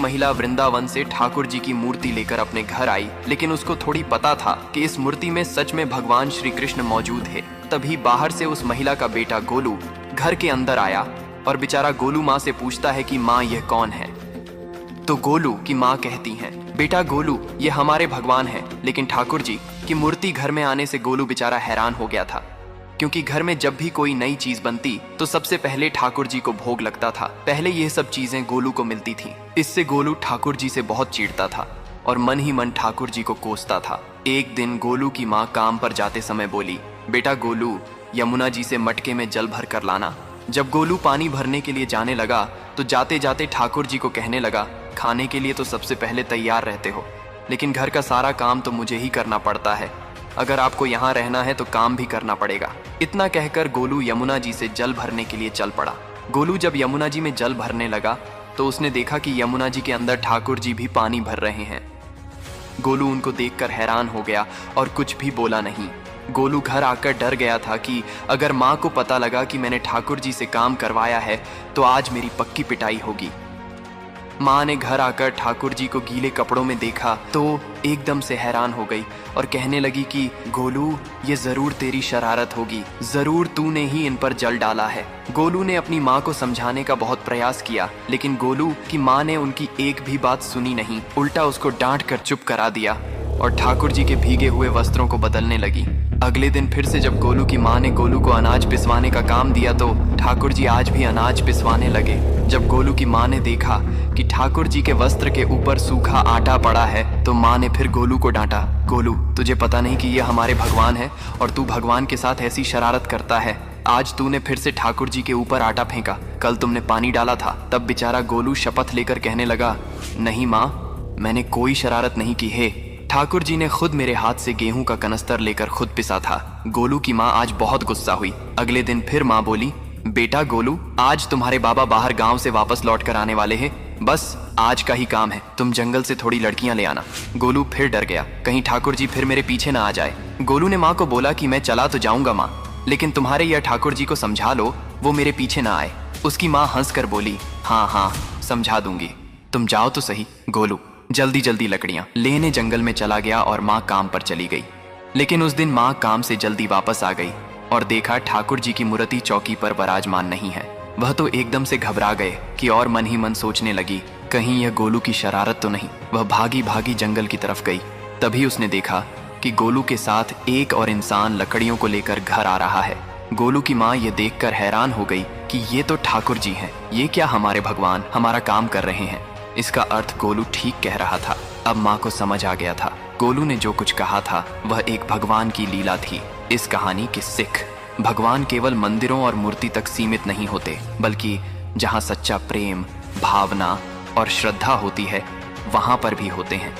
महिला वृंदावन से ठाकुर जी की मूर्ति लेकर अपने घर आई, लेकिन उसको थोड़ी पता था कि इस मूर्ति में सच में भगवान श्री कृष्ण मौजूद है। तभी बाहर से उस महिला का बेटा गोलू घर के अंदर आया और बेचारा गोलू माँ से पूछता है कि माँ यह कौन है। तो गोलू की माँ कहती हैं, बेटा गोलू ये हमारे भगवान हैं। लेकिन ठाकुर जी की मूर्ति घर में आने से गोलू बेचारा हैरान हो गया था, क्योंकि घर में जब भी कोई नई चीज बनती तो सबसे पहले ठाकुर जी को भोग लगता था। पहले ये सब चीजें गोलू को मिलती थी। इससे गोलू ठाकुर जी से बहुत चिढ़ता था और मन ही मन ठाकुर जी को कोसता था। एक दिन गोलू की माँ काम पर जाते समय बोली, बेटा गोलू यमुना जी से मटके में जल भर कर लाना। जब गोलू पानी भरने के लिए जाने लगा तो जाते जाते ठाकुर जी को कहने लगा, खाने के लिए तो सबसे पहले तैयार रहते हो, लेकिन घर का सारा काम तो मुझे ही करना पड़ता है। अगर आपको यहाँ रहना है तो काम भी करना पड़ेगा। इतना कहकर गोलू यमुना जी से जल भरने के लिए चल पड़ा। गोलू जब यमुना जी में जल भरने लगा तो उसने देखा कि यमुना जी के अंदर ठाकुर जी भी पानी भर रहे हैं। गोलू उनको देखकर हैरान हो गया और कुछ भी बोला नहीं। गोलू घर आकर डर गया था कि अगर माँ को पता लगा कि मैंने ठाकुर जी से काम करवाया है तो आज मेरी पक्की पिटाई होगी। माँ ने घर आकर ठाकुर जी को गीले कपड़ों में देखा तो एकदम से हैरान हो गई और कहने लगी कि गोलू ये जरूर तेरी शरारत होगी, जरूर तूने ही इन पर जल डाला है। गोलू ने अपनी माँ को समझाने का बहुत प्रयास किया, लेकिन गोलू की माँ ने उनकी एक भी बात सुनी नहीं, उल्टा उसको डांट कर चुप करा दिया और ठाकुर जी के भीगे हुए वस्त्रों को बदलने लगी। अगले दिन फिर से जब गोलू की माँ ने गोलू को अनाज पिसवाने का काम दिया तो ठाकुर जी आज भी अनाज पिसवाने लगे। जब गोलू की माँ ने देखा कि ठाकुर जी के वस्त्र के ऊपर सूखा आटा पड़ा है तो माँ ने फिर गोलू को डांटा, गोलू तुझे पता नहीं कि ये हमारे भगवान है और तू भगवान के साथ ऐसी शरारत करता है। आज तूने फिर से ठाकुर जी के ऊपर आटा फेंका, कल तुमने पानी डाला था। तब बेचारा गोलू शपथ लेकर कहने लगा, नहीं माँ मैंने कोई शरारत नहीं की है, ठाकुर जी ने खुद मेरे हाथ से गेहूं का कनस्तर लेकर खुद पिसा था। गोलू की माँ आज बहुत गुस्सा हुई। अगले दिन फिर माँ बोली, बेटा गोलू आज तुम्हारे बाबा बाहर गांव से वापस लौट कर आने वाले हैं, बस आज का ही काम है, तुम जंगल से थोड़ी लड़कियां ले आना। गोलू फिर डर गया, कहीं ठाकुर जी फिर मेरे पीछे ना आ जाए। गोलू ने माँ को बोला कि मैं चला तो जाऊंगा माँ, लेकिन तुम्हारे यह ठाकुर जी को समझा लो वो मेरे पीछे ना आए। उसकी माँ हंस कर बोली, हाँ हाँ समझा दूंगी, तुम जाओ तो सही। गोलू जल्दी जल्दी लकड़ियां लेने जंगल में चला गया और माँ काम पर चली गई। लेकिन उस दिन माँ काम से जल्दी वापस आ गई और देखा ठाकुर जी की मूर्ति चौकी पर विराजमान नहीं है। वह तो एकदम से घबरा गए कि और मन ही मन सोचने लगी, कहीं यह गोलू की शरारत तो नहीं। वह भागी भागी जंगल की तरफ गई। तभी उसने देखा कि गोलू के साथ एक और इंसान लकड़ियों को लेकर घर आ रहा है। गोलू की माँ ये देखकर हैरान हो गई कि ये तो ठाकुर जी हैं, ये क्या हमारे भगवान हमारा काम कर रहे हैं। इसका अर्थ गोलू ठीक कह रहा था। अब माँ को समझ आ गया था, गोलू ने जो कुछ कहा था वह एक भगवान की लीला थी। इस कहानी की सीख, भगवान केवल मंदिरों और मूर्ति तक सीमित नहीं होते, बल्कि जहाँ सच्चा प्रेम, भावना और श्रद्धा होती है वहाँ पर भी होते हैं।